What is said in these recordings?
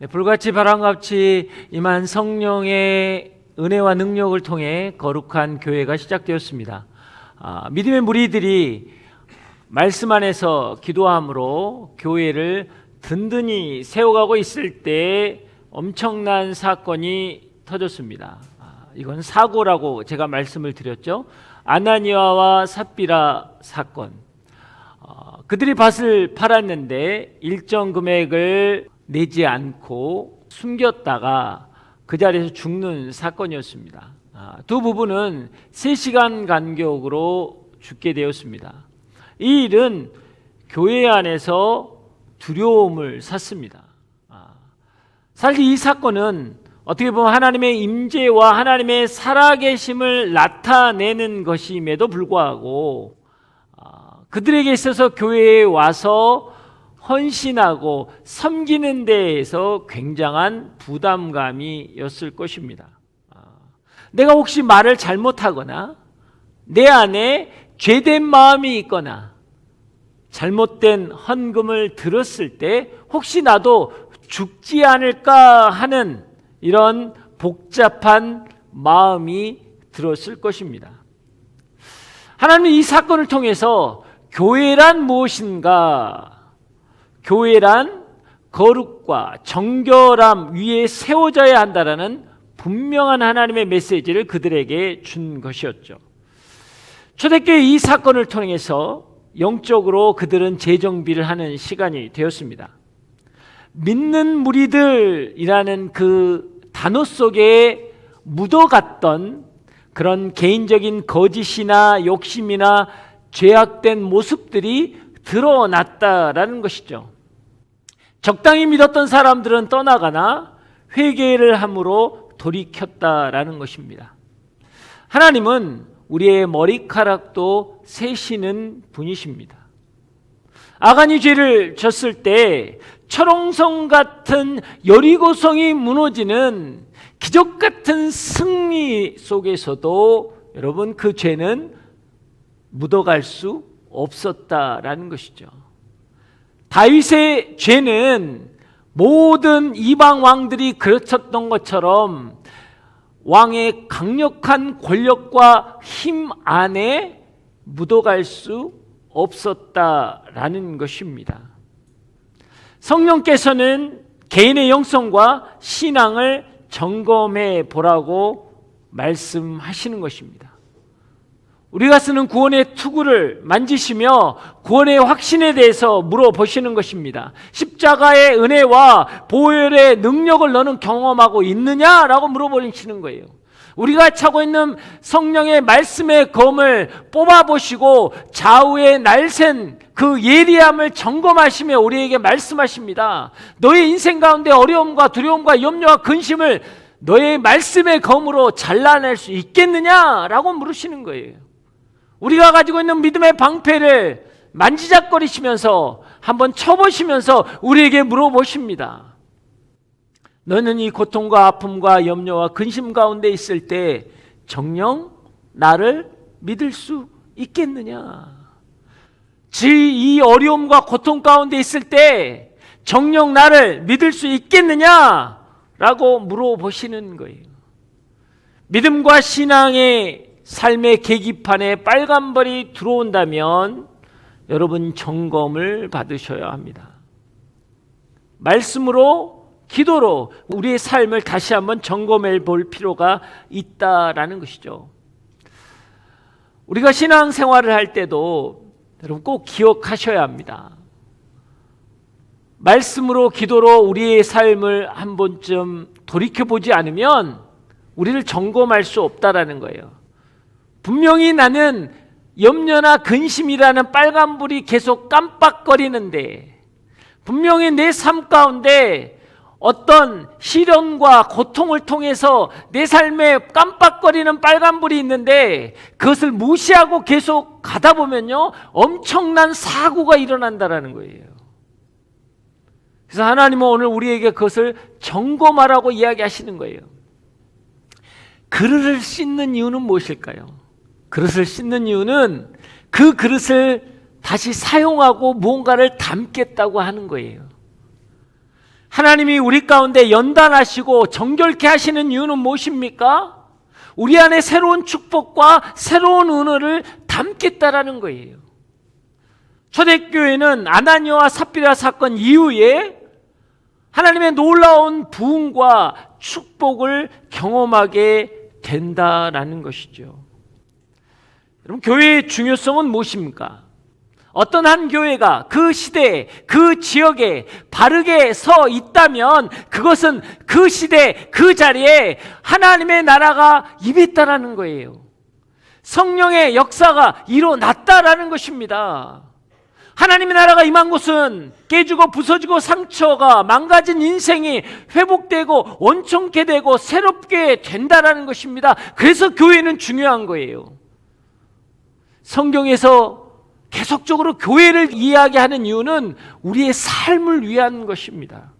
네, 불같이 바람같이 임한 성령의 은혜와 능력을 통해 거룩한 교회가 시작되었습니다. 믿음의 무리들이 말씀 안에서 기도함으로 교회를 든든히 세워가고 있을 때 엄청난 사건이 터졌습니다. 이건 사고라고 제가 말씀을 드렸죠. 아나니아와 삽비라 사건. 그들이 밭을 팔았는데 일정 금액을 내지 않고 숨겼다가 그 자리에서 죽는 사건이었습니다. 두 부부는 3시간 간격으로 죽게 되었습니다. 이 일은 교회 안에서 두려움을 샀습니다. 사실 이 사건은 어떻게 보면 하나님의 임재와 하나님의 살아계심을 나타내는 것임에도 불구하고 그들에게 있어서 교회에 와서 헌신하고 섬기는 데에서 굉장한 부담감이었을 것입니다. 내가 혹시 말을 잘못하거나 내 안에 죄된 마음이 있거나 잘못된 헌금을 들었을 때 혹시 나도 죽지 않을까 하는 이런 복잡한 마음이 들었을 것입니다. 하나님은 이 사건을 통해서 교회란 무엇인가? 교회란 거룩과 정결함 위에 세워져야 한다라는 분명한 하나님의 메시지를 그들에게 준 것이었죠. 초대교회 이 사건을 통해서 영적으로 그들은 재정비를 하는 시간이 되었습니다. 믿는 무리들이라는 그 단어 속에 묻어갔던 그런 개인적인 거짓이나 욕심이나 죄악된 모습들이 드러났다라는 것이죠. 적당히 믿었던 사람들은 떠나가나 회개를 함으로 돌이켰다라는 것입니다. 하나님은 우리의 머리카락도 세시는 분이십니다. 아간이 죄를 졌을 때 철옹성 같은 여리고성이 무너지는 기적 같은 승리 속에서도 여러분 그 죄는 묻어갈 수 없었다라는 것이죠. 다윗의 죄는 모든 이방 왕들이 그렇쳤던 것처럼 왕의 강력한 권력과 힘 안에 묻어갈 수 없었다라는 것입니다. 성령께서는 개인의 영성과 신앙을 점검해 보라고 말씀하시는 것입니다. 우리가 쓰는 구원의 투구를 만지시며 구원의 확신에 대해서 물어보시는 것입니다. 십자가의 은혜와 보혈의 능력을 너는 경험하고 있느냐라고 물어보시는 거예요. 우리가 차고 있는 성령의 말씀의 검을 뽑아보시고 좌우의 날쌘 그 예리함을 점검하시며 우리에게 말씀하십니다. 너의 인생 가운데 어려움과 두려움과 염려와 근심을 너의 말씀의 검으로 잘라낼 수 있겠느냐라고 물으시는 거예요. 우리가 가지고 있는 믿음의 방패를 만지작거리시면서 한번 쳐보시면서 우리에게 물어보십니다. 너는 이 고통과 아픔과 염려와 근심 가운데 있을 때 정녕 나를 믿을 수 있겠느냐? 이 어려움과 고통 가운데 있을 때 정녕 나를 믿을 수 있겠느냐? 라고 물어보시는 거예요. 믿음과 신앙의 삶의 계기판에 빨간불이 들어온다면 여러분 점검을 받으셔야 합니다. 말씀으로 기도로 우리의 삶을 다시 한번 점검해 볼 필요가 있다라는 것이죠. 우리가 신앙생활을 할 때도 여러분 꼭 기억하셔야 합니다. 말씀으로 기도로 우리의 삶을 한 번쯤 돌이켜보지 않으면 우리를 점검할 수 없다라는 거예요. 분명히 나는 염려나 근심이라는 빨간불이 계속 깜빡거리는데 분명히 내 삶 가운데 어떤 시련과 고통을 통해서 내 삶에 깜빡거리는 빨간불이 있는데 그것을 무시하고 계속 가다 보면요 엄청난 사고가 일어난다는 거예요. 그래서 하나님은 오늘 우리에게 그것을 점검하라고 이야기하시는 거예요. 그릇을 씻는 이유는 무엇일까요? 그릇을 씻는 이유는 그 그릇을 다시 사용하고 무언가를 담겠다고 하는 거예요. 하나님이 우리 가운데 연단하시고 정결케 하시는 이유는 무엇입니까? 우리 안에 새로운 축복과 새로운 은혜를 담겠다라는 거예요. 초대교회는 아나니아와 삽비라 사건 이후에 하나님의 놀라운 부흥과 축복을 경험하게 된다라는 것이죠. 여러분, 교회의 중요성은 무엇입니까? 어떤 한 교회가 그 시대에 그 지역에 바르게 서 있다면 그것은 그 시대 그 자리에 하나님의 나라가 임했다라는 거예요. 성령의 역사가 일어났다라는 것입니다. 하나님의 나라가 임한 곳은 깨지고 부서지고 상처가 망가진 인생이 회복되고 온전케 되고 새롭게 된다라는 것입니다. 그래서 교회는 중요한 거예요. 성경에서 계속적으로 교회를 이야기하는 이유는 우리의 삶을 위한 것입니다.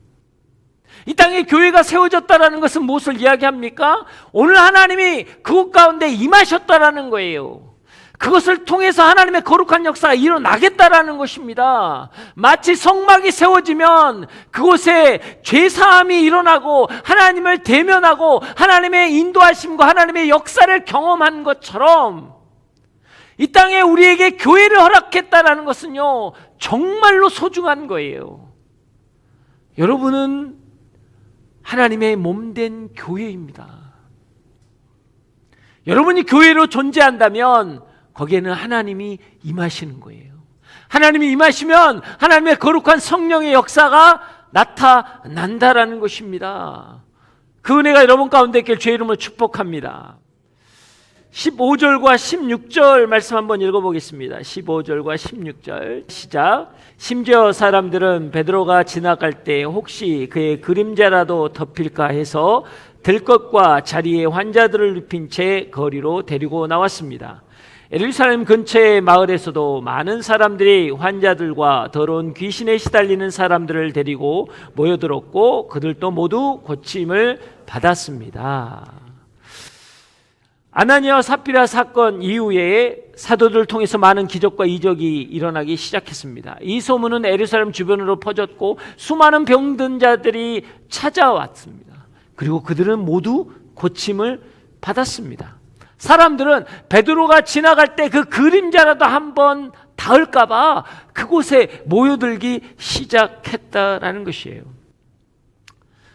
이 땅에 교회가 세워졌다는 것은 무엇을 이야기합니까? 오늘 하나님이 그곳 가운데 임하셨다라는 거예요. 그것을 통해서 하나님의 거룩한 역사가 일어나겠다라는 것입니다. 마치 성막이 세워지면 그곳에 죄사함이 일어나고 하나님을 대면하고 하나님의 인도하심과 하나님의 역사를 경험한 것처럼 이 땅에 우리에게 교회를 허락했다라는 것은요, 정말로 소중한 거예요. 여러분은 하나님의 몸된 교회입니다. 여러분이 교회로 존재한다면 거기에는 하나님이 임하시는 거예요. 하나님이 임하시면 하나님의 거룩한 성령의 역사가 나타난다라는 것입니다. 그 은혜가 여러분 가운데 있길 주의 이름으로 축복합니다. 15절과 16절 말씀 한번 읽어보겠습니다. 15절과 16절 시작. 심지어 사람들은 베드로가 지나갈 때 혹시 그의 그림자라도 덮일까 해서 들것과 자리에 환자들을 눕힌 채 거리로 데리고 나왔습니다. 예루살렘 근처의 마을에서도 많은 사람들이 환자들과 더러운 귀신에 시달리는 사람들을 데리고 모여들었고 그들도 모두 고침을 받았습니다. 아나니아와 삽비라 사건 이후에 사도들을 통해서 많은 기적과 이적이 일어나기 시작했습니다. 이 소문은 예루살렘 주변으로 퍼졌고 수많은 병든 자들이 찾아왔습니다. 그리고 그들은 모두 고침을 받았습니다. 사람들은 베드로가 지나갈 때 그 그림자라도 한번 닿을까 봐 그곳에 모여들기 시작했다라는 것이에요.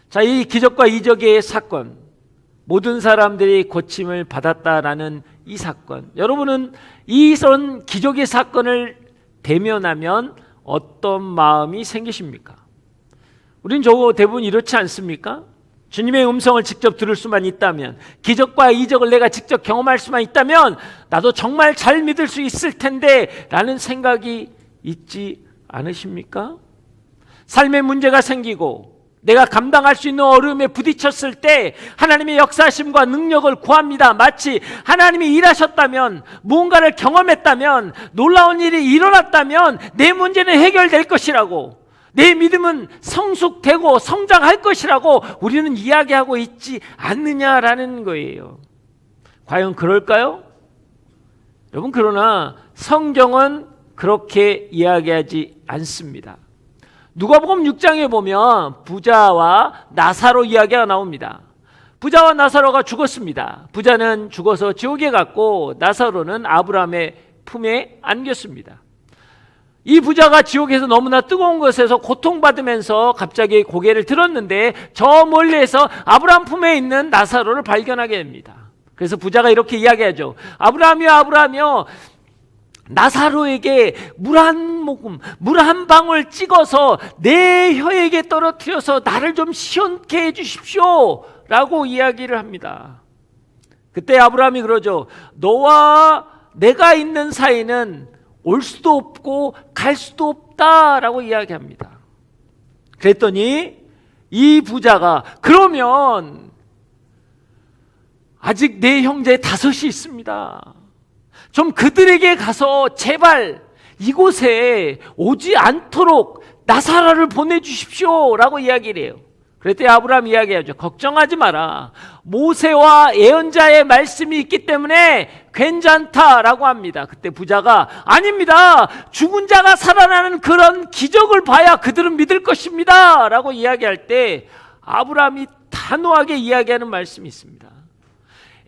자, 이 기적과 이적의 사건, 모든 사람들이 고침을 받았다라는 이 사건, 여러분은 이런 기적의 사건을 대면하면 어떤 마음이 생기십니까? 우린 대부분 이렇지 않습니까? 주님의 음성을 직접 들을 수만 있다면, 기적과 이적을 내가 직접 경험할 수만 있다면 나도 정말 잘 믿을 수 있을 텐데 라는 생각이 있지 않으십니까? 삶에 문제가 생기고 내가 감당할 수 있는 어려움에 부딪혔을 때 하나님의 역사하심과 능력을 구합니다. 마치 하나님이 일하셨다면, 무언가를 경험했다면, 놀라운 일이 일어났다면 내 문제는 해결될 것이라고, 내 믿음은 성숙되고 성장할 것이라고 우리는 이야기하고 있지 않느냐라는 거예요. 과연 그럴까요? 여러분, 그러나 성경은 그렇게 이야기하지 않습니다. 누가복음 6장에 보면 부자와 나사로 이야기가 나옵니다. 부자와 나사로가 죽었습니다. 부자는 죽어서 지옥에 갔고 나사로는 아브라함의 품에 안겼습니다. 이 부자가 지옥에서 너무나 뜨거운 것에서 고통받으면서 갑자기 고개를 들었는데 저 멀리에서 아브라함 품에 있는 나사로를 발견하게 됩니다. 그래서 부자가 이렇게 이야기하죠. 아브라함이여, 아브라함이여, 나사로에게 물 한 모금, 물 한 방울 찍어서 내 혀에게 떨어뜨려서 나를 좀 시원케 해주십시오 라고 이야기를 합니다. 그때 아브라함이 그러죠. 너와 내가 있는 사이는 올 수도 없고 갈 수도 없다라고 이야기합니다. 그랬더니 이 부자가 그러면 아직 내 형제 5이 있습니다. 좀 그들에게 가서 제발 이곳에 오지 않도록 나사로를 보내주십시오 라고 이야기를 해요. 그랬더니 아브라함 이야기하죠. 걱정하지 마라. 모세와 예언자의 말씀이 있기 때문에 괜찮다라고 합니다. 그때 부자가 아닙니다. 죽은 자가 살아나는 그런 기적을 봐야 그들은 믿을 것입니다. 라고 이야기할 때 아브라함이 단호하게 이야기하는 말씀이 있습니다.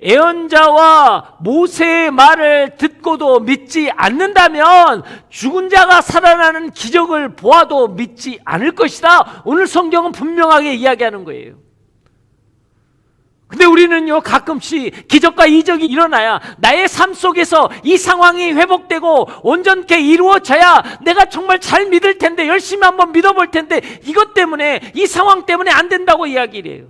예언자와 모세의 말을 듣고도 믿지 않는다면 죽은 자가 살아나는 기적을 보아도 믿지 않을 것이다. 오늘 성경은 분명하게 이야기하는 거예요. 근데 우리는요, 가끔씩 기적과 이적이 일어나야 나의 삶 속에서 이 상황이 회복되고 온전케 이루어져야 내가 정말 잘 믿을 텐데, 열심히 한번 믿어볼 텐데, 이것 때문에, 이 상황 때문에 안 된다고 이야기를 해요.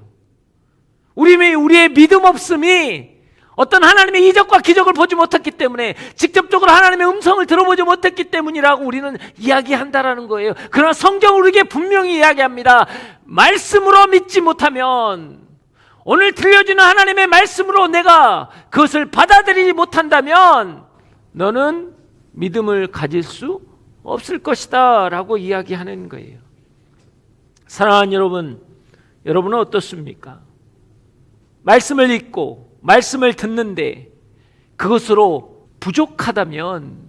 우리의 믿음 없음이 어떤 하나님의 이적과 기적을 보지 못했기 때문에, 직접적으로 하나님의 음성을 들어보지 못했기 때문이라고 우리는 이야기한다라는 거예요. 그러나 성경은 우리에게 분명히 이야기합니다. 말씀으로 믿지 못하면, 오늘 들려주는 하나님의 말씀으로 내가 그것을 받아들이지 못한다면 너는 믿음을 가질 수 없을 것이다 라고 이야기하는 거예요. 사랑하는 여러분, 여러분은 어떻습니까? 말씀을 읽고 말씀을 듣는데 그것으로 부족하다면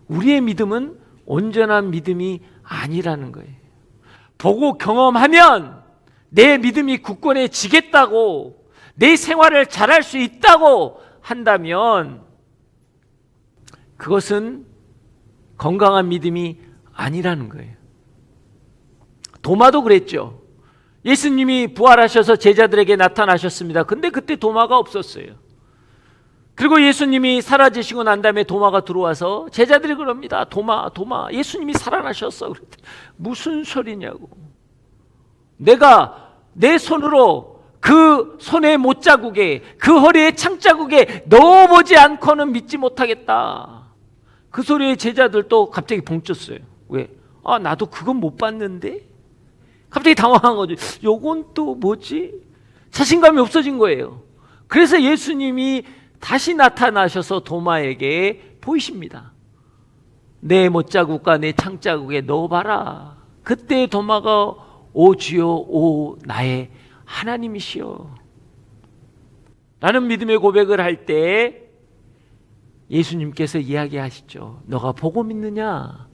우리의 믿음은 온전한 믿음이 아니라는 거예요. 보고 경험하면 내 믿음이 굳건해지겠다고, 내 생활을 잘할 수 있다고 한다면 그것은 건강한 믿음이 아니라는 거예요. 도마도 그랬죠. 예수님이 부활하셔서 제자들에게 나타나셨습니다. 근데 그때 도마가 없었어요. 그리고 예수님이 사라지시고 난 다음에 도마가 들어와서 제자들이 그럽니다. 도마, 예수님이 살아나셨어. 그랬더니 무슨 소리냐고. 내가 내 손으로 그 손의 못자국에, 그 허리의 창자국에 넣어보지 않고는 믿지 못하겠다. 그 소리에 제자들도 갑자기 봉쳤어요. 왜? 나도 그건 못 봤는데? 갑자기 당황한 거죠. 요건 또 뭐지? 자신감이 없어진 거예요. 그래서 예수님이 다시 나타나셔서 도마에게 보이십니다. 내 못자국과 내 창자국에 넣어봐라. 그때 도마가 오 주여, 오 나의 하나님이시여 라는 믿음의 고백을 할 때 예수님께서 이야기하시죠. 너가 보고 믿느냐?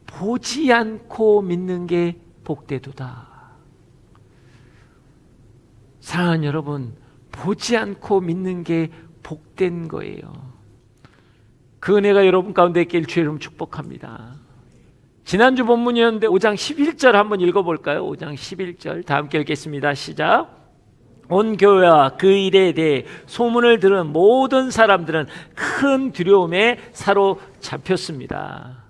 보지 않고 믿는 게 복되도다. 사랑하는 여러분, 보지 않고 믿는 게 복된 거예요. 그 은혜가 여러분 가운데 있길 주의 이름 축복합니다. 지난주 본문이었는데 5장 11절 한번 읽어볼까요? 5장 11절 다 함께 읽겠습니다. 시작. 온 교회와 그 일에 대해 소문을 들은 모든 사람들은 큰 두려움에 사로잡혔습니다.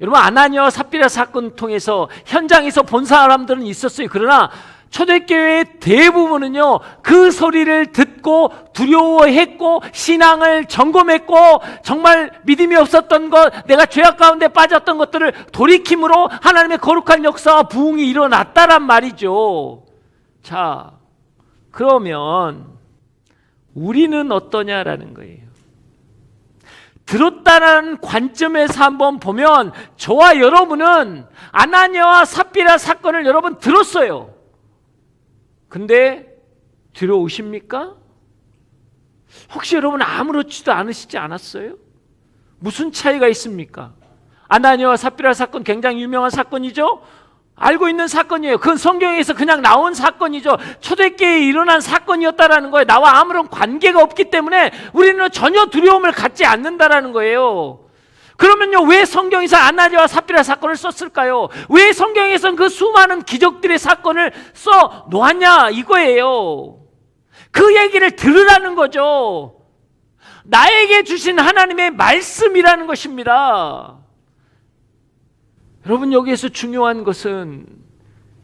여러분, 아나니아와 삽비라 사건을 통해서 현장에서 본 사람들은 있었어요. 그러나 초대교회의 대부분은요, 그 소리를 듣고 두려워했고 신앙을 점검했고 정말 믿음이 없었던 것, 내가 죄악 가운데 빠졌던 것들을 돌이킴으로 하나님의 거룩한 역사와 부흥이 일어났다란 말이죠. 자, 그러면 우리는 어떠냐라는 거예요. 들었다는 관점에서 한번 보면 저와 여러분은 아나니아와 삽비라 사건을 여러분 들었어요. 근데 두려우십니까? 혹시 여러분 아무렇지도 않으시지 않았어요? 무슨 차이가 있습니까? 아나니아와 삽비라 사건 굉장히 유명한 사건이죠? 알고 있는 사건이에요. 그건 성경에서 그냥 나온 사건이죠. 초대교회에 일어난 사건이었다라는 거예요. 나와 아무런 관계가 없기 때문에 우리는 전혀 두려움을 갖지 않는다라는 거예요. 그러면요, 왜 성경에서 아나니아와 삽비라 사건을 썼을까요? 왜 성경에서는 그 수많은 기적들의 사건을 써 놓았냐 이거예요. 그 얘기를 들으라는 거죠. 나에게 주신 하나님의 말씀이라는 것입니다. 여러분, 여기에서 중요한 것은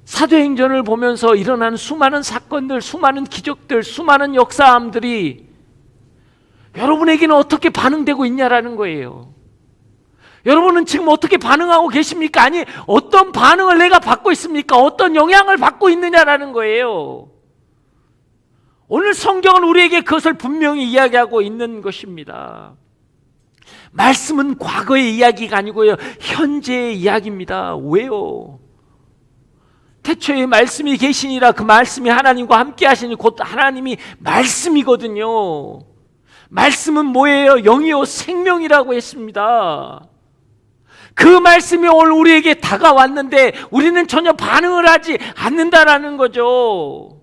사도행전을 보면서 일어난 수많은 사건들, 수많은 기적들, 수많은 역사함들이 여러분에게는 어떻게 반응되고 있냐라는 거예요. 여러분은 지금 어떻게 반응하고 계십니까? 아니, 어떤 반응을 내가 받고 있습니까? 어떤 영향을 받고 있느냐라는 거예요. 오늘 성경은 우리에게 그것을 분명히 이야기하고 있는 것입니다. 말씀은 과거의 이야기가 아니고요, 현재의 이야기입니다. 왜요? 태초에 말씀이 계시니라. 그 말씀이 하나님과 함께 하시니 곧 하나님이 말씀이거든요. 말씀은 뭐예요? 영이요 생명이라고 했습니다. 그 말씀이 오늘 우리에게 다가왔는데 우리는 전혀 반응을 하지 않는다라는 거죠.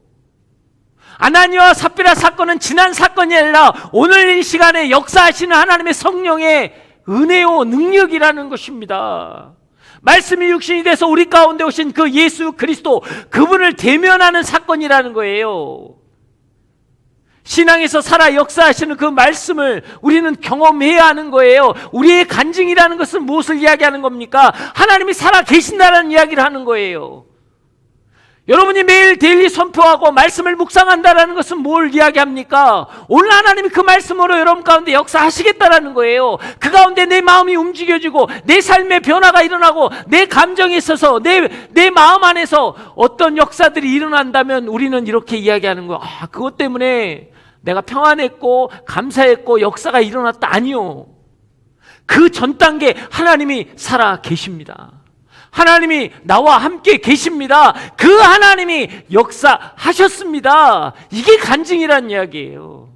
아나니아와 삽비라 사건은 지난 사건이 아니라 오늘 이 시간에 역사하시는 하나님의 성령의 은혜요 능력이라는 것입니다. 말씀이 육신이 돼서 우리 가운데 오신 그 예수 그리스도, 그분을 대면하는 사건이라는 거예요. 신앙에서 살아 역사하시는 그 말씀을 우리는 경험해야 하는 거예요. 우리의 간증이라는 것은 무엇을 이야기하는 겁니까? 하나님이 살아 계신다는 이야기를 하는 거예요. 여러분이 매일 데일리 선포하고 말씀을 묵상한다는 것은 뭘 이야기합니까? 오늘 하나님이 그 말씀으로 여러분 가운데 역사하시겠다라는 거예요. 그 가운데 내 마음이 움직여지고 내 삶의 변화가 일어나고 내 감정에 있어서 내 마음 안에서 어떤 역사들이 일어난다면 우리는 이렇게 이야기하는 거예요. 그것 때문에 내가 평안했고 감사했고 역사가 일어났다. 아니요. 그 전 단계 하나님이 살아 계십니다. 하나님이 나와 함께 계십니다. 그 하나님이 역사하셨습니다. 이게 간증이란 이야기예요.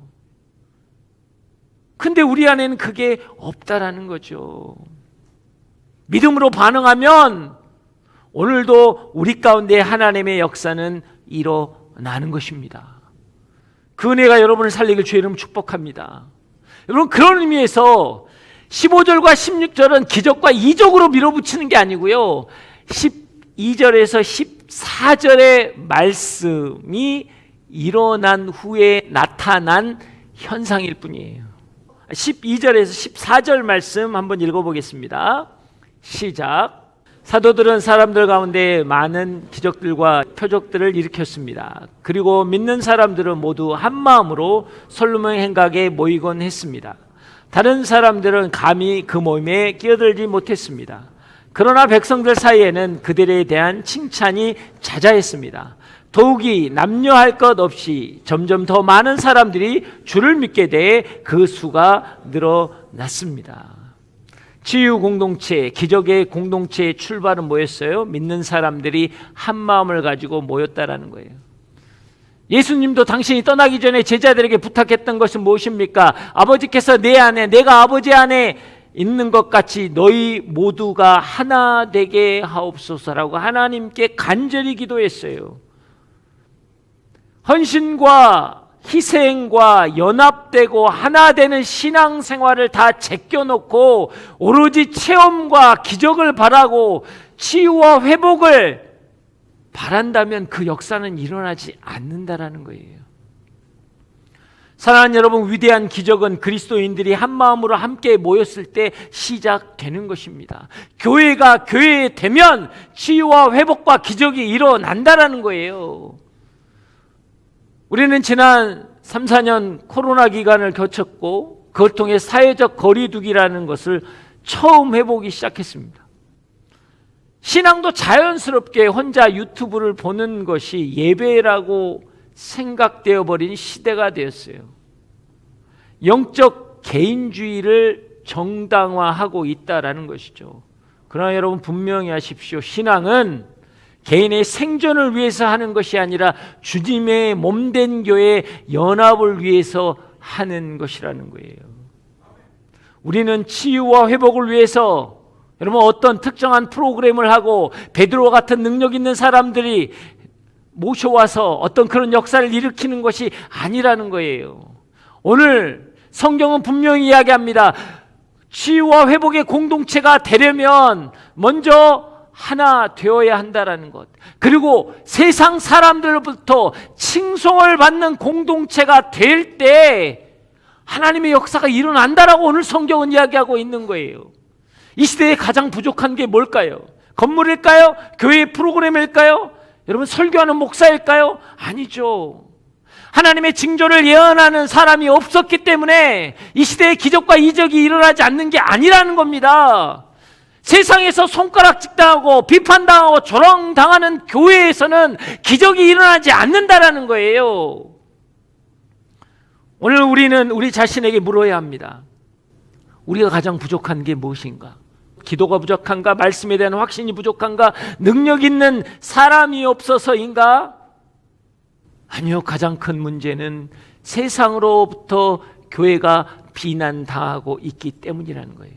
근데 우리 안에는 그게 없다라는 거죠. 믿음으로 반응하면 오늘도 우리 가운데 하나님의 역사는 일어나는 것입니다. 그 은혜가 여러분을 살리길 주의 이름 축복합니다. 여러분, 그런 의미에서 15절과 16절은 기적과 이적으로 밀어붙이는 게 아니고요, 12절에서 14절의 말씀이 일어난 후에 나타난 현상일 뿐이에요. 12절에서 14절 말씀 한번 읽어보겠습니다. 시작. 사도들은 사람들 가운데 많은 기적들과 표적들을 일으켰습니다. 그리고 믿는 사람들은 모두 한 마음으로 솔로몬 행각에 모이곤 했습니다. 다른 사람들은 감히 그 모임에 끼어들지 못했습니다. 그러나 백성들 사이에는 그들에 대한 칭찬이 자자했습니다. 더욱이 남녀할 것 없이 점점 더 많은 사람들이 주를 믿게 돼 그 수가 늘어났습니다. 치유 공동체, 기적의 공동체의 출발은 뭐였어요? 믿는 사람들이 한 마음을 가지고 모였다라는 거예요. 예수님도 당신이 떠나기 전에 제자들에게 부탁했던 것은 무엇입니까? 아버지께서 내 안에, 내가 아버지 안에 있는 것 같이 너희 모두가 하나 되게 하옵소서라고 하나님께 간절히 기도했어요. 헌신과 희생과 연합되고 하나 되는 신앙생활을 다 제껴놓고 오로지 체험과 기적을 바라고 치유와 회복을 바란다면 그 역사는 일어나지 않는다라는 거예요. 사랑하는 여러분, 위대한 기적은 그리스도인들이 한 마음으로 함께 모였을 때 시작되는 것입니다. 교회가 교회되면 치유와 회복과 기적이 일어난다라는 거예요. 우리는 지난 3, 4년 코로나 기간을 거쳤고 그걸 통해 사회적 거리두기라는 것을 처음 해보기 시작했습니다. 신앙도 자연스럽게 혼자 유튜브를 보는 것이 예배라고 생각되어 버린 시대가 되었어요. 영적 개인주의를 정당화하고 있다라는 것이죠. 그러나 여러분 분명히 하십시오. 신앙은 개인의 생존을 위해서 하는 것이 아니라 주님의 몸된 교회 연합을 위해서 하는 것이라는 거예요. 우리는 치유와 회복을 위해서 여러분 어떤 특정한 프로그램을 하고 베드로 같은 능력 있는 사람들이 모셔와서 어떤 그런 역사를 일으키는 것이 아니라는 거예요. 오늘 성경은 분명히 이야기합니다. 치유와 회복의 공동체가 되려면 먼저 하나 되어야 한다라는 것, 그리고 세상 사람들로부터 칭송을 받는 공동체가 될 때 하나님의 역사가 일어난다라고 오늘 성경은 이야기하고 있는 거예요. 이 시대에 가장 부족한 게 뭘까요? 건물일까요? 교회 프로그램일까요? 여러분 설교하는 목사일까요? 아니죠. 하나님의 징조를 예언하는 사람이 없었기 때문에 이 시대에 기적과 이적이 일어나지 않는 게 아니라는 겁니다. 세상에서 손가락질 당하고 비판당하고 조롱당하는 교회에서는 기적이 일어나지 않는다라는 거예요. 오늘 우리는 우리 자신에게 물어야 합니다. 우리가 가장 부족한 게 무엇인가? 기도가 부족한가? 말씀에 대한 확신이 부족한가? 능력 있는 사람이 없어서인가? 아니요, 가장 큰 문제는 세상으로부터 교회가 비난당하고 있기 때문이라는 거예요.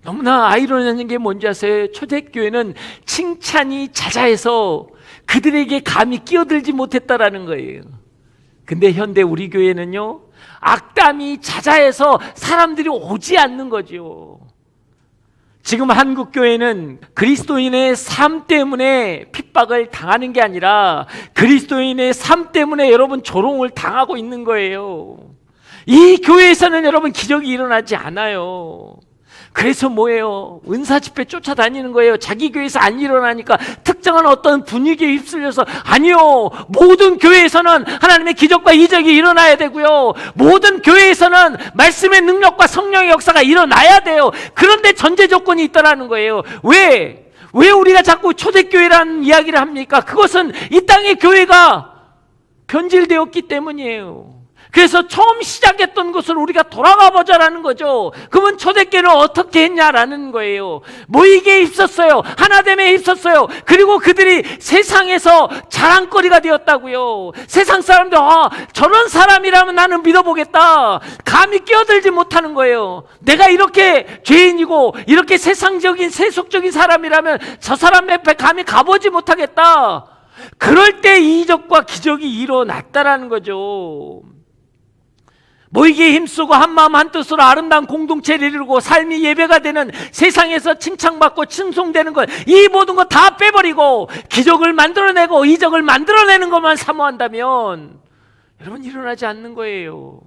너무나 아이러니한 게 뭔지 아세요? 초대교회는 칭찬이 자자해서 그들에게 감히 끼어들지 못했다라는 거예요. 근데 현대 우리 교회는요, 악담이 자자해서 사람들이 오지 않는 거죠. 지금 한국 교회는 그리스도인의 삶 때문에 핍박을 당하는 게 아니라 그리스도인의 삶 때문에 여러분 조롱을 당하고 있는 거예요. 이 교회에서는 여러분 기적이 일어나지 않아요. 그래서 뭐예요? 은사 집회 쫓아다니는 거예요. 자기 교회에서 안 일어나니까 특정한 어떤 분위기에 휩쓸려서. 아니요, 모든 교회에서는 하나님의 기적과 이적이 일어나야 되고요, 모든 교회에서는 말씀의 능력과 성령의 역사가 일어나야 돼요. 그런데 전제 조건이 있다라는 거예요. 왜 우리가 자꾸 초대교회라는 이야기를 합니까? 그것은 이 땅의 교회가 변질되었기 때문이에요. 그래서 처음 시작했던 것을 우리가 돌아가 보자라는 거죠. 그러면 초대교회는 어떻게 했냐라는 거예요. 모이기에 힘썼어요. 하나됨에 힘썼어요. 그리고 그들이 세상에서 자랑거리가 되었다고요. 세상 사람들, 저런 사람이라면 나는 믿어보겠다. 감히 끼어들지 못하는 거예요. 내가 이렇게 죄인이고 이렇게 세상적인 세속적인 사람이라면 저 사람 옆에 감히 가보지 못하겠다. 그럴 때 이적과 기적이 일어났다라는 거죠. 모이기에 힘쓰고 한마음 한뜻으로 아름다운 공동체를 이루고 삶이 예배가 되는 세상에서 칭찬받고 칭송되는 것, 이 모든 것 다 빼버리고 기적을 만들어내고 이적을 만들어내는 것만 사모한다면 여러분 일어나지 않는 거예요.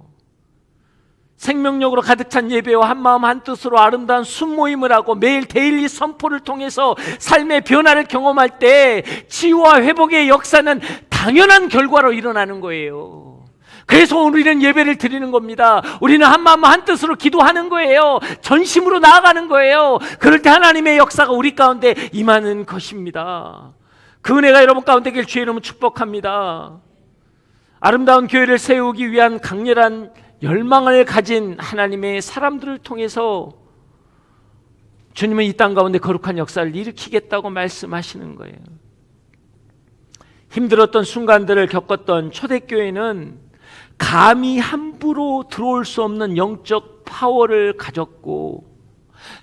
생명력으로 가득 찬 예배와 한마음 한뜻으로 아름다운 순모임을 하고 매일 데일리 선포를 통해서 삶의 변화를 경험할 때 치유와 회복의 역사는 당연한 결과로 일어나는 거예요. 그래서 우리는 예배를 드리는 겁니다. 우리는 한마음 한뜻으로 기도하는 거예요. 전심으로 나아가는 거예요. 그럴 때 하나님의 역사가 우리 가운데 임하는 것입니다. 그 은혜가 여러분 가운데 있길 주의 이름으로 축복합니다. 아름다운 교회를 세우기 위한 강렬한 열망을 가진 하나님의 사람들을 통해서 주님은 이 땅 가운데 거룩한 역사를 일으키겠다고 말씀하시는 거예요. 힘들었던 순간들을 겪었던 초대교회는 감히 함부로 들어올 수 없는 영적 파워를 가졌고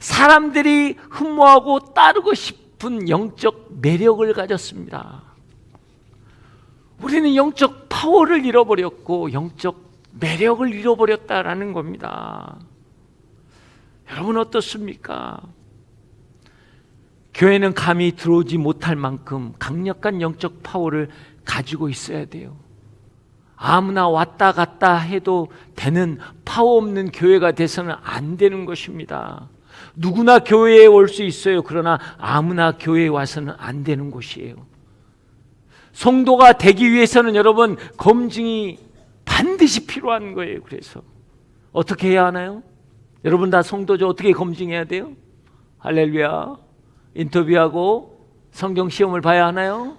사람들이 흠모하고 따르고 싶은 영적 매력을 가졌습니다. 우리는 영적 파워를 잃어버렸고 영적 매력을 잃어버렸다라는 겁니다. 여러분 어떻습니까? 교회는 감히 들어오지 못할 만큼 강력한 영적 파워를 가지고 있어야 돼요. 아무나 왔다 갔다 해도 되는 파워 없는 교회가 돼서는 안 되는 것입니다. 누구나 교회에 올 수 있어요. 그러나 아무나 교회에 와서는 안 되는 곳이에요. 성도가 되기 위해서는 여러분 검증이 반드시 필요한 거예요. 그래서 어떻게 해야 하나요? 여러분 다 성도죠. 어떻게 검증해야 돼요? 할렐루야. 인터뷰하고 성경 시험을 봐야 하나요?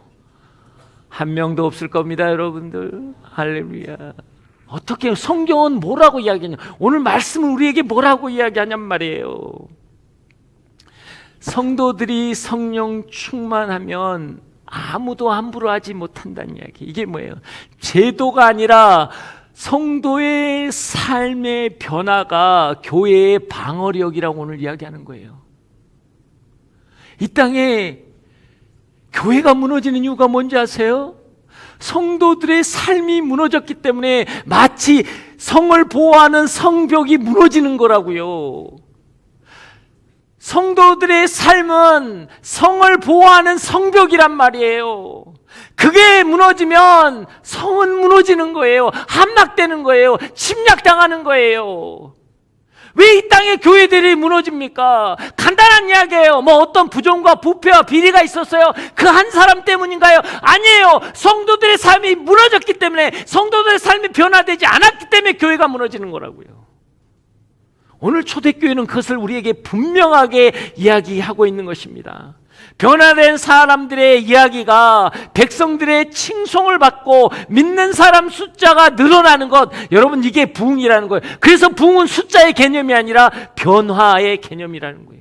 한 명도 없을 겁니다, 여러분들. 할렐루야. 어떻게 성경은 뭐라고 이야기하냐? 오늘 말씀은 우리에게 뭐라고 이야기하냔 말이에요. 성도들이 성령 충만하면 아무도 함부로 하지 못한다는 이야기. 이게 뭐예요? 제도가 아니라 성도의 삶의 변화가 교회의 방어력이라고 오늘 이야기하는 거예요. 이 땅에 교회가 무너지는 이유가 뭔지 아세요? 성도들의 삶이 무너졌기 때문에 마치 성을 보호하는 성벽이 무너지는 거라고요. 성도들의 삶은 성을 보호하는 성벽이란 말이에요. 그게 무너지면 성은 무너지는 거예요. 함락되는 거예요. 침략당하는 거예요. 왜 이 땅의 교회들이 무너집니까? 간단한 이야기예요. 뭐 어떤 부정과 부패와 비리가 있었어요? 그 한 사람 때문인가요? 아니에요. 성도들의 삶이 무너졌기 때문에, 성도들의 삶이 변화되지 않았기 때문에 교회가 무너지는 거라고요. 오늘 초대교회는 그것을 우리에게 분명하게 이야기하고 있는 것입니다. 변화된 사람들의 이야기가 백성들의 칭송을 받고 믿는 사람 숫자가 늘어나는 것, 여러분 이게 부흥이라는 거예요. 그래서 부흥은 숫자의 개념이 아니라 변화의 개념이라는 거예요.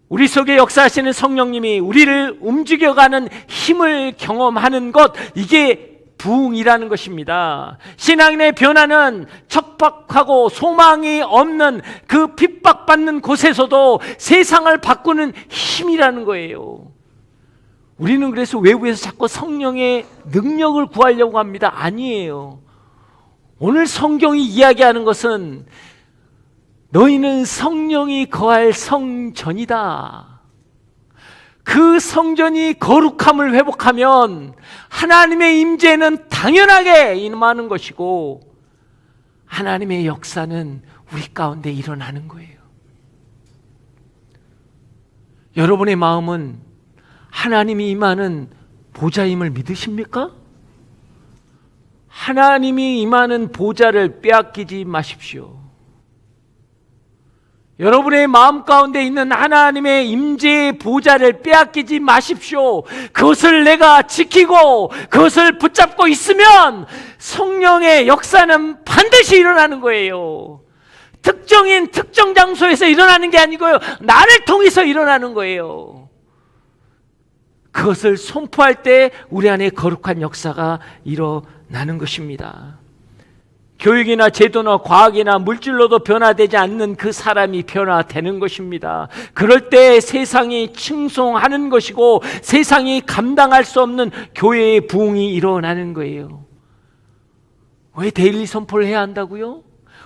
우리 속에 역사하시는 성령님이 우리를 움직여가는 힘을 경험하는 것, 이게 부흥이라는 것입니다. 신앙인의 변화는 척박하고 소망이 없는 그 핍박받는 곳에서도 세상을 바꾸는 힘이라는 거예요. 우리는 그래서 외부에서 자꾸 성령의 능력을 구하려고 합니다. 아니에요. 오늘 성경이 이야기하는 것은 너희는 성령이 거할 성전이다. 그 성전이 거룩함을 회복하면 하나님의 임재는 당연하게 임하는 것이고 하나님의 역사는 우리 가운데 일어나는 거예요. 여러분의 마음은 하나님이 임하는 보좌임을 믿으십니까? 하나님이 임하는 보좌를 빼앗기지 마십시오. 여러분의 마음 가운데 있는 하나님의 임재의 보좌를 빼앗기지 마십시오. 그것을 내가 지키고 그것을 붙잡고 있으면 성령의 역사는 반드시 일어나는 거예요. 특정 장소에서 일어나는 게 아니고요, 나를 통해서 일어나는 거예요. 그것을 선포할 때 우리 안에 거룩한 역사가 일어나는 것입니다. 교육이나 제도나 과학이나 물질로도 변화되지 않는 그 사람이 변화되는 것입니다. 그럴 때 세상이 칭송하는 것이고 세상이 감당할 수 없는 교회의 부흥이 일어나는 거예요. 왜 데일리 선포를 해야 한다고요?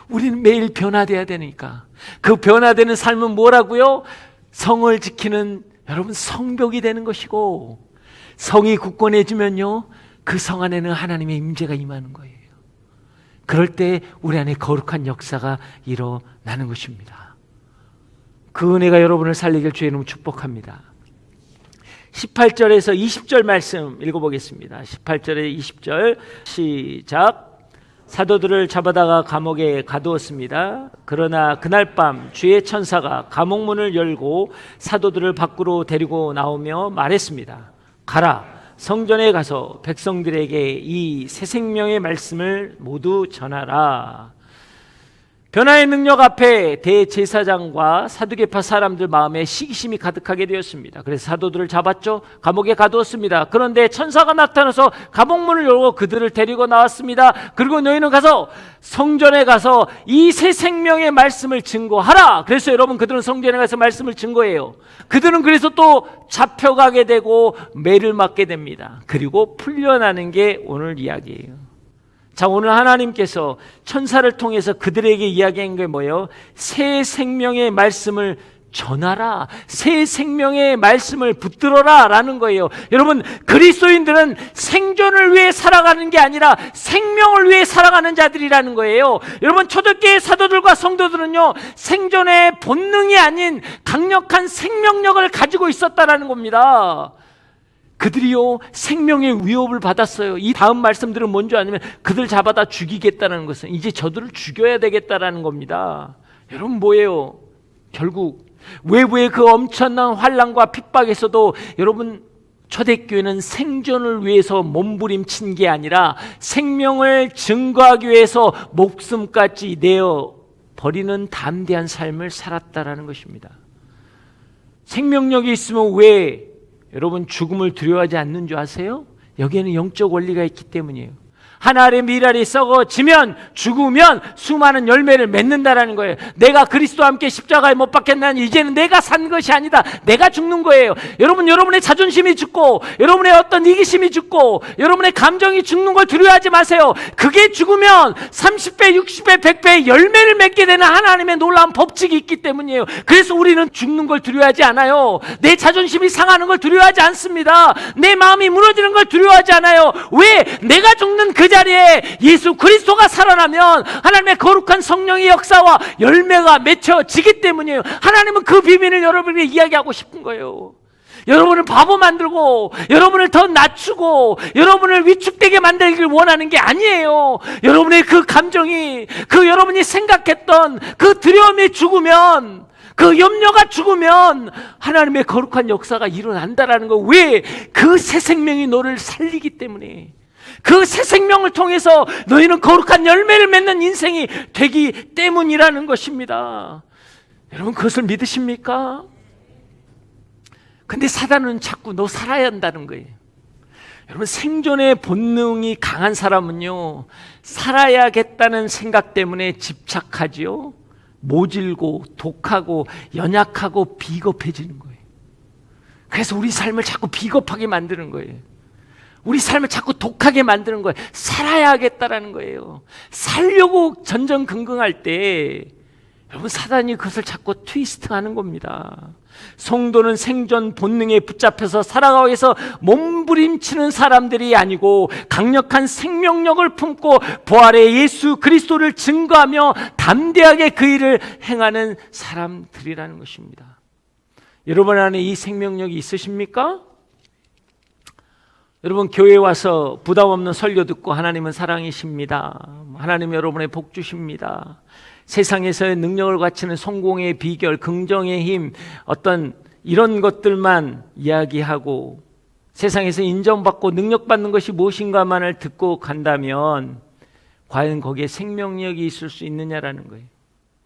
우리는 매일 변화돼야 되니까. 그 변화되는 삶은 뭐라고요? 성을 지키는 여러분 성벽이 되는 것이고, 성이 굳건해지면요 그 성 안에는 하나님의 임재가 임하는 거예요. 그럴 때 우리 안에 거룩한 역사가 일어나는 것입니다. 그 은혜가 여러분을 살리길 주의 이름으로 축복합니다. 18절에서 20절 말씀 읽어보겠습니다. 18절에 20절 시작. 사도들을 잡아다가 감옥에 가두었습니다. 그러나 그날 밤 주의 천사가 감옥문을 열고 사도들을 밖으로 데리고 나오며 말했습니다. 가라. 성전에 가서 백성들에게 이 새 생명의 말씀을 모두 전하라. 변화의 능력 앞에 대제사장과 사두개파 사람들 마음에 시기심이 가득하게 되었습니다. 그래서 사도들을 잡았죠. 감옥에 가두었습니다. 그런데 천사가 나타나서 감옥문을 열고 그들을 데리고 나왔습니다. 그리고 너희는 가서 성전에 가서 이 새 생명의 말씀을 증거하라. 그래서 여러분, 그들은 성전에 가서 말씀을 증거해요. 그들은 그래서 또 잡혀가게 되고 매를 맞게 됩니다. 그리고 풀려나는 게 오늘 이야기예요. 자, 오늘 하나님께서 천사를 통해서 그들에게 이야기한 게 뭐예요? 새 생명의 말씀을 전하라. 새 생명의 말씀을 붙들어라 라는 거예요. 여러분, 그리스도인들은 생존을 위해 살아가는 게 아니라 생명을 위해 살아가는 자들이라는 거예요. 여러분, 초대교회 사도들과 성도들은요, 생존의 본능이 아닌 강력한 생명력을 가지고 있었다라는 겁니다. 그들이요 생명의 위협을 받았어요. 이 다음 말씀들은 뭔지 아니면 그들 잡아다 죽이겠다는 것은 이제 저들을 죽여야 되겠다라는 겁니다. 여러분, 뭐예요? 결국 외부의 그 엄청난 환난과 핍박에서도 여러분, 초대교회는 생존을 위해서 몸부림친 게 아니라 생명을 증거하기 위해서 목숨까지 내어 버리는 담대한 삶을 살았다라는 것입니다. 생명력이 있으면 왜 여러분 죽음을 두려워하지 않는 줄 아세요? 여기에는 영적 원리가 있기 때문이에요. 한 알의 밀알이 썩어지면 죽으면 수많은 열매를 맺는다라는 거예요. 내가 그리스도와 함께 십자가에 못 박혔나니 이제는 내가 산 것이 아니다. 내가 죽는 거예요. 여러분, 여러분의 자존심이 죽고 여러분의 어떤 이기심이 죽고 여러분의 감정이 죽는 걸 두려워하지 마세요. 그게 죽으면 30배, 60배, 100배의 열매를 맺게 되는 하나님의 놀라운 법칙이 있기 때문이에요. 그래서 우리는 죽는 걸 두려워하지 않아요. 내 자존심이 상하는 걸 두려워하지 않습니다. 내 마음이 무너지는 걸 두려워하지 않아요. 왜? 내가 죽는 그 자리에 예수 그리스도가 살아나면 하나님의 거룩한 성령의 역사와 열매가 맺혀지기 때문이에요. 하나님은 그 비밀을 여러분에게 이야기하고 싶은 거예요. 여러분을 바보 만들고 여러분을 더 낮추고 여러분을 위축되게 만들기를 원하는 게 아니에요. 여러분의 그 감정이, 그 여러분이 생각했던 그 두려움이 죽으면 그 염려가 죽으면 하나님의 거룩한 역사가 일어난다라는 거. 왜? 그 새 생명이 너를 살리기 때문에. 그 새 생명을 통해서 너희는 거룩한 열매를 맺는 인생이 되기 때문이라는 것입니다. 여러분, 그것을 믿으십니까? 근데 사단은 자꾸 너 살아야 한다는 거예요. 여러분, 생존의 본능이 강한 사람은요, 살아야겠다는 생각 때문에 집착하지요, 모질고 독하고 연약하고 비겁해지는 거예요. 그래서 우리 삶을 자꾸 비겁하게 만드는 거예요. 우리 삶을 자꾸 독하게 만드는 거예요. 살아야겠다라는 거예요. 살려고 전전긍긍할 때 여러분, 사단이 그것을 자꾸 트위스트하는 겁니다. 성도는 생존 본능에 붙잡혀서 살아가기 위해서 몸부림치는 사람들이 아니고 강력한 생명력을 품고 부활의 예수 그리스도를 증거하며 담대하게 그 일을 행하는 사람들이라는 것입니다. 여러분 안에 이 생명력이 있으십니까? 여러분, 교회에 와서 부담 없는 설교 듣고 하나님은 사랑이십니다, 하나님 여러분의 복 주십니다, 세상에서의 능력을 갖추는 성공의 비결, 긍정의 힘, 어떤 이런 것들만 이야기하고 세상에서 인정받고 능력받는 것이 무엇인가만을 듣고 간다면 과연 거기에 생명력이 있을 수 있느냐라는 거예요.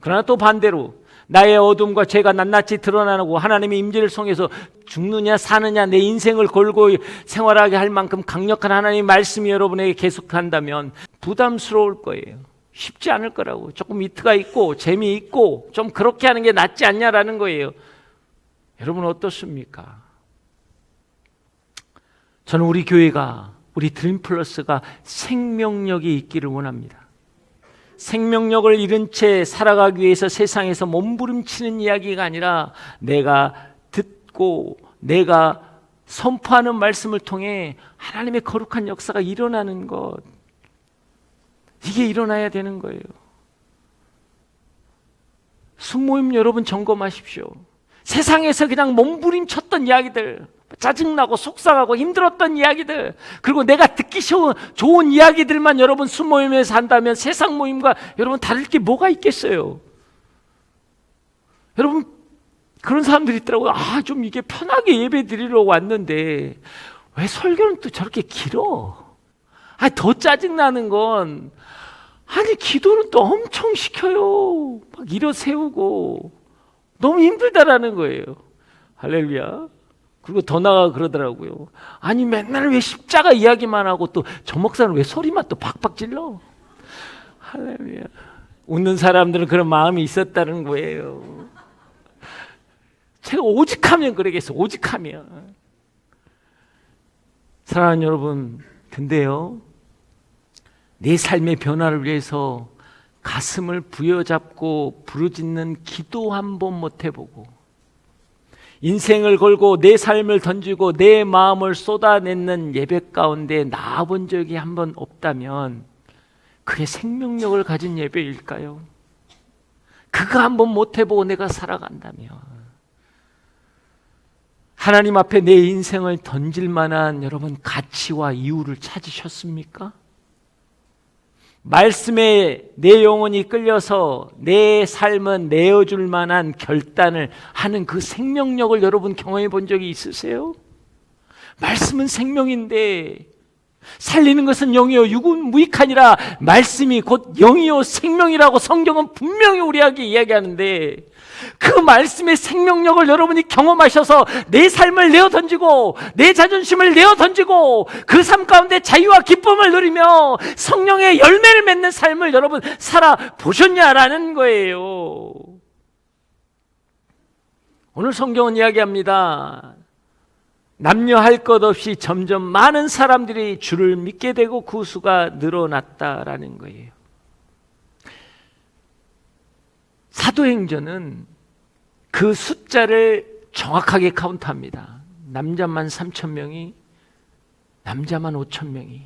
그러나 또 반대로 나의 어둠과 죄가 낱낱이 드러나고 하나님의 임재를 통해서 죽느냐 사느냐 내 인생을 걸고 생활하게 할 만큼 강력한 하나님의 말씀이 여러분에게 계속한다면 부담스러울 거예요. 쉽지 않을 거라고. 조금 이트가 있고 재미있고 좀 그렇게 하는 게 낫지 않냐라는 거예요. 여러분 어떻습니까? 저는 우리 교회가, 우리 드림플러스가 생명력이 있기를 원합니다. 생명력을 잃은 채 살아가기 위해서 세상에서 몸부림치는 이야기가 아니라 내가 듣고 내가 선포하는 말씀을 통해 하나님의 거룩한 역사가 일어나는 것, 이게 일어나야 되는 거예요. 순모임 여러분 점검하십시오. 세상에서 그냥 몸부림쳤던 이야기들, 짜증나고 속상하고 힘들었던 이야기들, 그리고 내가 듣기 좋은 이야기들만 여러분 순모임에서 한다면 세상 모임과 여러분 다를 게 뭐가 있겠어요? 여러분, 그런 사람들이 있더라고요. 좀 이게 편하게 예배 드리려고 왔는데 왜 설교는 또 저렇게 길어? 더 짜증나는 건 기도는 또 엄청 시켜요. 막 일어 세우고 너무 힘들다라는 거예요. 할렐루야. 그리고 더 나아가 그러더라고요. 맨날 왜 십자가 이야기만 하고 또 저 목사는 왜 소리만 또 박박 질러? 할렐루야. 웃는 사람들은 그런 마음이 있었다는 거예요. 제가 오직하면 그러겠어. 오직하면. 사랑하는 여러분, 근데요, 내 삶의 변화를 위해서 가슴을 부여잡고 부르짖는 기도 한 번 못 해보고 인생을 걸고 내 삶을 던지고 내 마음을 쏟아내는 예배 가운데 나아본 적이 한 번 없다면 그게 생명력을 가진 예배일까요? 그거 한 번 못 해보고 내가 살아간다면 하나님 앞에 내 인생을 던질 만한 여러분 가치와 이유를 찾으셨습니까? 말씀에 내 영혼이 끌려서 내 삶은 내어줄 만한 결단을 하는 그 생명력을 여러분 경험해 본 적이 있으세요? 말씀은 생명인데 살리는 것은 영이요 육은 무익하니라. 말씀이 곧 영이요 생명이라고 성경은 분명히 우리에게 이야기하는데 그 말씀의 생명력을 여러분이 경험하셔서 내 삶을 내어 던지고 내 자존심을 내어 던지고 그 삶 가운데 자유와 기쁨을 누리며 성령의 열매를 맺는 삶을 여러분 살아보셨냐라는 거예요. 오늘 성경은 이야기합니다. 남녀 할 것 없이 점점 많은 사람들이 주를 믿게 되고 그 수가 늘어났다라는 거예요. 사도행전은 그 숫자를 정확하게 카운트합니다. 남자만 3,000명이, 남자만 5,000명이.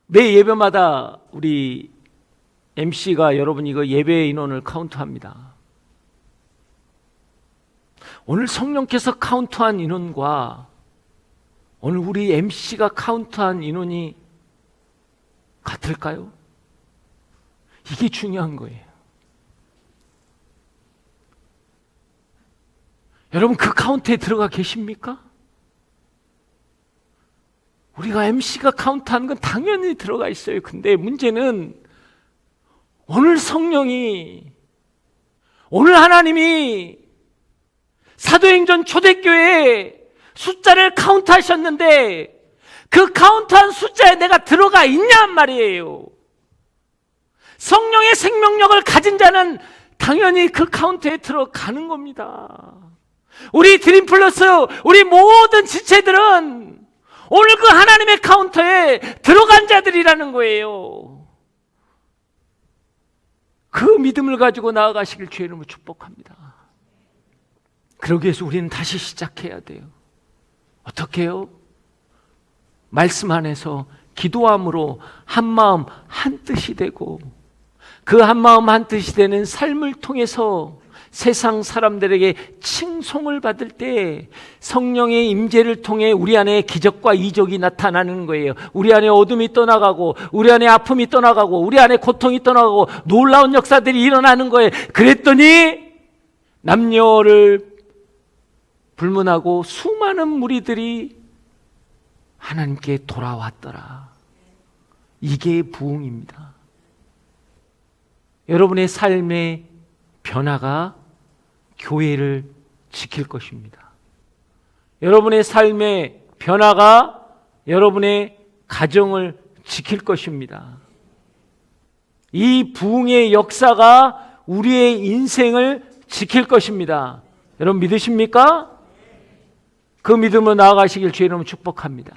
매 예배마다 우리 MC가 여러분 이거 예배 인원을 카운트합니다. 오늘 성령께서 카운트한 인원과 오늘 우리 MC가 카운트한 인원이 같을까요? 이게 중요한 거예요. 여러분 그 카운트에 들어가 계십니까? 우리가 MC가 카운트하는 건 당연히 들어가 있어요. 근데 문제는 오늘 성령이, 오늘 하나님이 사도행전 초대교회에 숫자를 카운트하셨는데 그 카운트한 숫자에 내가 들어가 있냔 말이에요. 성령의 생명력을 가진 자는 당연히 그 카운트에 들어가는 겁니다. 우리 드림플러스, 우리 모든 지체들은 오늘 그 하나님의 카운터에 들어간 자들이라는 거예요. 그 믿음을 가지고 나아가시길 주의 이름으로 축복합니다. 그러기 위해서 우리는 다시 시작해야 돼요. 어떻게 해요? 말씀 안에서 기도함으로 한마음 한뜻이 되고, 그 한마음 한뜻이 되는 삶을 통해서 세상 사람들에게 칭송을 받을 때 성령의 임재를 통해 우리 안에 기적과 이적이 나타나는 거예요. 우리 안에 어둠이 떠나가고, 우리 안에 아픔이 떠나가고, 우리 안에 고통이 떠나가고 놀라운 역사들이 일어나는 거예요. 그랬더니 남녀를 불문하고 수많은 무리들이 하나님께 돌아왔더라. 이게 부흥입니다. 여러분의 삶의 변화가 교회를 지킬 것입니다. 여러분의 삶의 변화가 여러분의 가정을 지킬 것입니다. 이 부흥의 역사가 우리의 인생을 지킬 것입니다. 여러분 믿으십니까? 그 믿음으로 나아가시길 주의 이름으로 축복합니다.